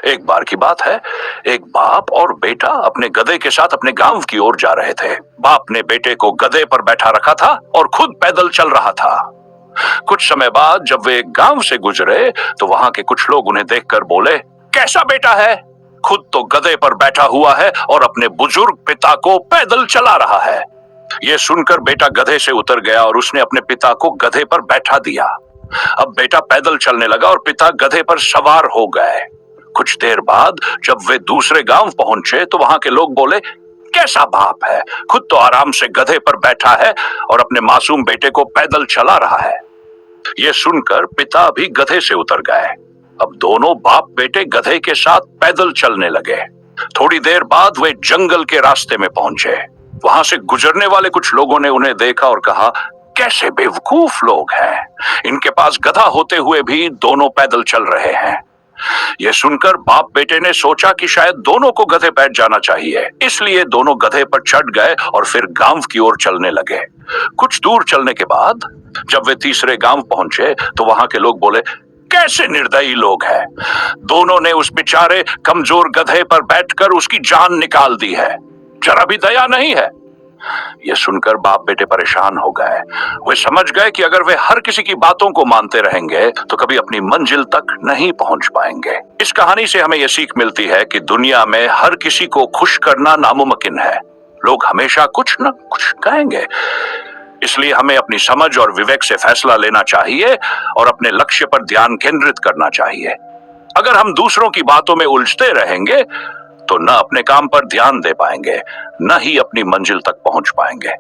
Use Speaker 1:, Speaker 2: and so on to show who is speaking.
Speaker 1: एक बार की बात है, एक बाप और बेटा अपने गधे के साथ अपने गांव की ओर जा रहे थे। बाप ने बेटे को गधे पर बैठा रखा था और खुद पैदल चल रहा था। कुछ समय बाद जब वे एक गांव से गुजरे तो वहां के कुछ लोग उन्हें देखकर बोले, कैसा बेटा है, खुद तो गधे पर बैठा हुआ है और अपने बुजुर्ग पिता को पैदल चला रहा है। यह सुनकर बेटा गधे से उतर गया और उसने अपने पिता को गधे पर बैठा दिया। अब बेटा पैदल चलने लगा और पिता गधे पर सवार हो गए। कुछ देर बाद जब वे दूसरे गांव पहुंचे तो वहां के लोग बोले, कैसा बाप है, खुद तो आराम से गधे पर बैठा है और अपने मासूम बेटे को पैदल चला रहा है। यह सुनकर पिता भी गधे से उतर गए। अब दोनों बाप बेटे गधे के साथ पैदल चलने लगे। थोड़ी देर बाद वे जंगल के रास्ते में पहुंचे। वहां से गुजरने वाले कुछ लोगों ने उन्हें देखा और कहा, कैसे बेवकूफ लोग हैं, इनके पास गधा होते हुए भी दोनों पैदल चल रहे हैं। यह सुनकर बाप बेटे ने सोचा कि शायद दोनों को गधे बैठ जाना चाहिए, इसलिए दोनों गधे पर चढ़ गए और फिर गांव की ओर चलने लगे। कुछ दूर चलने के बाद जब वे तीसरे गांव पहुंचे तो वहां के लोग बोले, कैसे निर्दयी लोग हैं, दोनों ने उस बेचारे कमजोर गधे पर बैठकर उसकी जान निकाल दी है, जरा भी दया नहीं है। यह सुनकर बाप बेटे परेशान हो गए। वे समझ गए कि अगर वे हर किसी की बातों को मानते रहेंगे तो कभी अपनी मंजिल तक नहीं पहुंच पाएंगे। इस कहानी से हमें यह सीख मिलती है कि दुनिया में हर किसी को खुश करना नामुमकिन है। लोग हमेशा कुछ न कुछ कहेंगे, इसलिए हमें अपनी समझ और विवेक से फैसला लेना चाहिए और अपने लक्ष्य पर ध्यान केंद्रित करना चाहिए। अगर हम दूसरों की बातों में उलझते रहेंगे तो न अपने काम पर ध्यान दे पाएंगे, न ही अपनी मंजिल तक पहुंच पाएंगे।